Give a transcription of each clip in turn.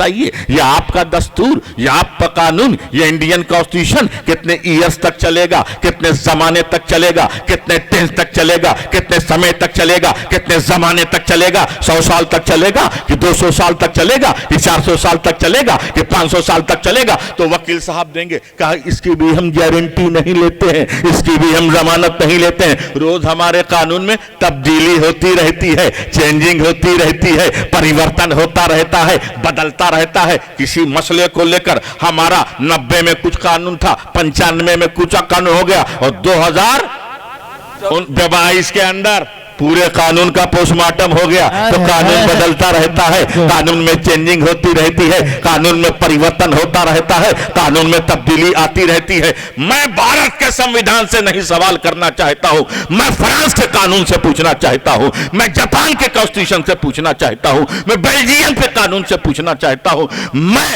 بتائیے یہ آپ کا دستور، یہ آپ کا قانون، یہ انڈین کانسٹیٹیوشن کتنے ایئرز تک چلے گا، کتنے زمانے تک چلے گا، کتنے ٹینس تک چلے گا، کتنے سمے تک چلے گا، کتنے زمانے تک چلے گا، 100 سال تک چلے گا کہ 200 سال تک چلے گا کہ 400 سال تک چلے گا کہ 500 سال تک چلے گا؟ تو وکیل صاحب دیں گے، کہا اس کی بھی ہم گارنٹی نہیں لیتے ہیں، اس کی بھی ہم ضمانت نہیں لیتے ہیں۔ روز ہمارے قانون میں تبدیلی ہوتی رہتی ہے، چینجنگ ہوتی رہتی ہے، پریورتن ہوتا رہتا ہے، بدلتا رہتا ہے۔ کسی مسئلے کو لے کر ہمارا 90 میں کچھ قانون تھا، 95 میں کچھ قانون ہو گیا، اور 2022 کے اندر پورے قانون کا پوسٹ مارٹم ہو گیا۔ تو قانون بدلتا رہتا ہے، قانون میں چینجنگ ہوتی رہتی ہے، قانون میں پریورتن ہوتا رہتا ہے، قانون میں تبدیلی آتی رہتی ہے۔ میں بھارت کے سمویدھان سے نہیں سوال کرنا چاہتا ہوں، میں فرانس کے قانون سے پوچھنا چاہتا ہوں، میں جاپان کے کانسٹیٹیوشن سے پوچھنا چاہتا ہوں، میں بیلجیم کے قانون سے پوچھنا چاہتا ہوں، میں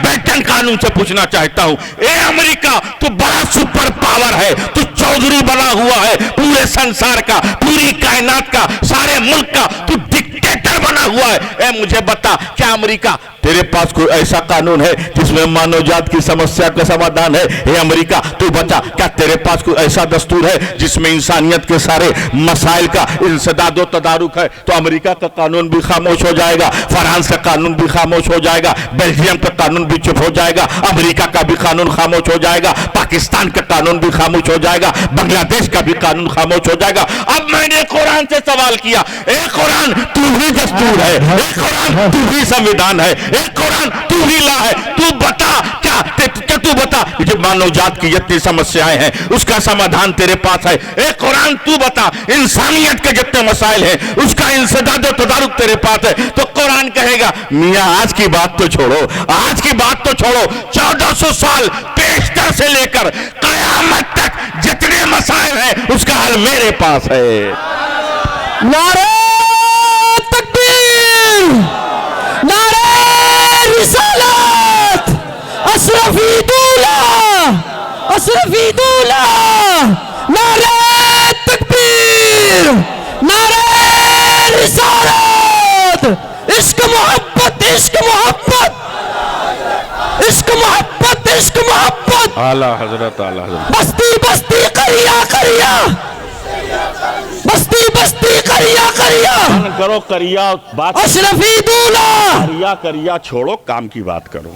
برٹن قانون سے پوچھنا چاہتا ہوں۔ اے امریکہ، تو بڑا سپر پاور ہے، تو چودھری بنا ہوا ہے پورے سنسار کا، پوری کائنات کا، سارے ملک کا، تو ڈکٹیٹر بنا ہوا ہے۔ اے مجھے بتا، کیا امریکہ تیرے پاس کوئی ایسا قانون ہے جس میں مانو جات کی سمسیا کا سمادھان ہے؟ اے امریکہ تو بتا، کیا تیرے پاس کوئی ایسا دستور ہے جس میں انسانیت کے سارے مسائل کا انسداد و تدارک ہے؟ تو امریکہ کا قانون بھی خاموش ہو جائے گا، فرانس کا قانون بھی خاموش ہو جائے گا، بیلجیم کا قانون بھی چپ ہو جائے گا، امریکہ کا بھی قانون خاموش ہو جائے گا، پاکستان کا قانون بھی خاموش ہو جائے گا، بنگلہ دیش کا بھی قانون خاموش ہو جائے گا۔ اب میں نے قرآن سے سوال کیا، اے قرآن تو ہی دستور ہے، اے قرآن تو ہی سمویدھان ہے، اے قرآن تو ہی لا ہے، تو بتا کیا تو بتا جو مانو جات کی جتنی سمسیایں ہیں اس کا سمادھان تیرے پاس ہے۔ اے قرآن تو بتا انسانیت کے جتنے مسائل ہیں اس کا انسداد و تدارک تیرے پاس ہے۔ تو قرآن کہے گا میاں آج کی بات تو چھوڑو، آج کی بات تو چھوڑو، 1400 سال پیشتر سے لے کر قیامت تک جتنے مسائل ہیں اس کا حل میرے پاس ہے۔ نعرہ تکبیر، نعرہ رسالت، اشرفی دولہ، اشرفی دولہ، نعرہ تکبیر، نعرہ رسالت، عشق محبت، عشق محبت، عشق محبت، عشق محبت، اعلیٰ حضرت، اعلیٰ حضرت، بستی بستی قریہ قریہ، بستی بستی قریہ قریہ، کرو کریا بات، اشرفی دولہ، کریا چھوڑو، کام کی بات کرو،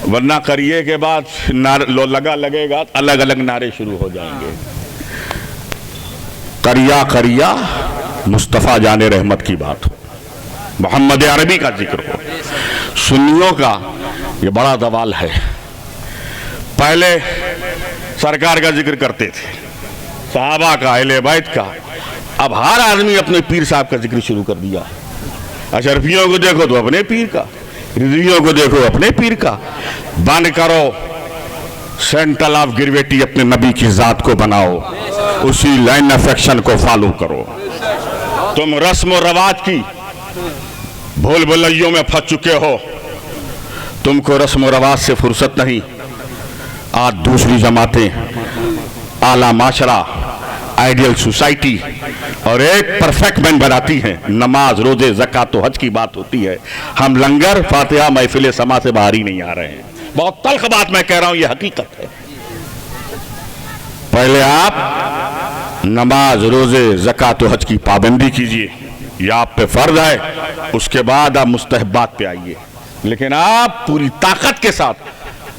ورنہ کریے کے بعد لگے گا الگ الگ نعرے شروع ہو جائیں گے۔ کریا کریا مصطفیٰ جان رحمت کی بات ہو، محمد عربی کا ذکر ہو۔ سنیوں کا یہ بڑا دوال ہے، پہلے سرکار کا ذکر کرتے تھے، صحابہ کا، اہل بیت کا، اب ہر آدمی اپنے پیر صاحب کا ذکر شروع کر دیا۔ اشرفیوں کو دیکھو تو اپنے پیر کا، رضویوں کو دیکھو اپنے پیر کا۔ بند کرو، سینٹرل آف گریویٹی اپنے نبی کی ذات کو بناؤ، اسی لائن آف ایکشن کو فالو کرو۔ تم رسم و رواج کی بھول بھلیوں میں پھنس چکے ہو، تم کو رسم و رواج سے فرصت نہیں۔ آج دوسری جماعتیں اعلیٰ معاشرہ، آئیڈیل سوسائٹی اور ایک پرفیکٹ مین بناتی ہیں، نماز، روزے، زکوٰۃ و حج کی بات ہوتی ہے، ہم لنگر، فاتحہ، محفل سما سے باہر ہی نہیں آ رہے ہیں۔ بہت تلخ بات میں کہہ رہا ہوں، یہ حقیقت ہے۔ پہلے آپ نماز، روزے، زکوٰۃ و حج کی پابندی کیجئے، یہ آپ پہ فرض ہے، اس کے بعد آپ مستحبات پہ آئیے۔ لیکن آپ پوری طاقت کے ساتھ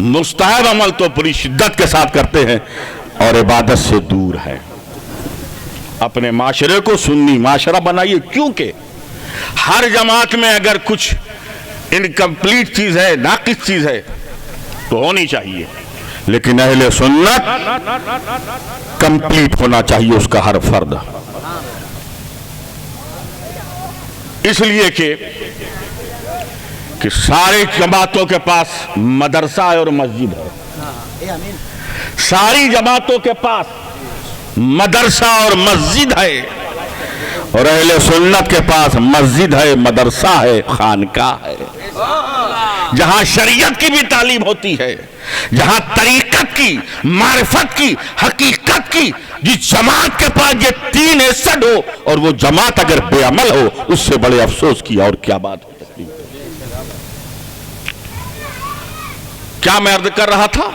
مستحب عمل تو پوری شدت کے ساتھ کرتے ہیں اور عبادت سے دور ہے۔ اپنے معاشرے کو سنی معاشرہ بنائیے، کیونکہ ہر جماعت میں اگر کچھ انکمپلیٹ چیز ہے، ناقص چیز ہے تو ہونی چاہیے، لیکن اہل سنت کمپلیٹ ہونا چاہیے اس کا ہر فرد، اس لیے کہ ساری جماعتوں کے پاس مدرسہ اور مسجد ہے، ساری جماعتوں کے پاس مدرسہ اور مسجد ہے، اور اہل سنت کے پاس مسجد ہے، مدرسہ ہے، خانقاہ ہے، جہاں شریعت کی بھی تعلیم ہوتی ہے، جہاں طریقت کی، معرفت کی، حقیقت کی۔ جس جماعت کے پاس یہ تین حصد ہو اور وہ جماعت اگر بے عمل ہو، اس سے بڑے افسوس کی اور کیا بات ہو سکتی ہے۔ کیا میں عرض کر رہا تھا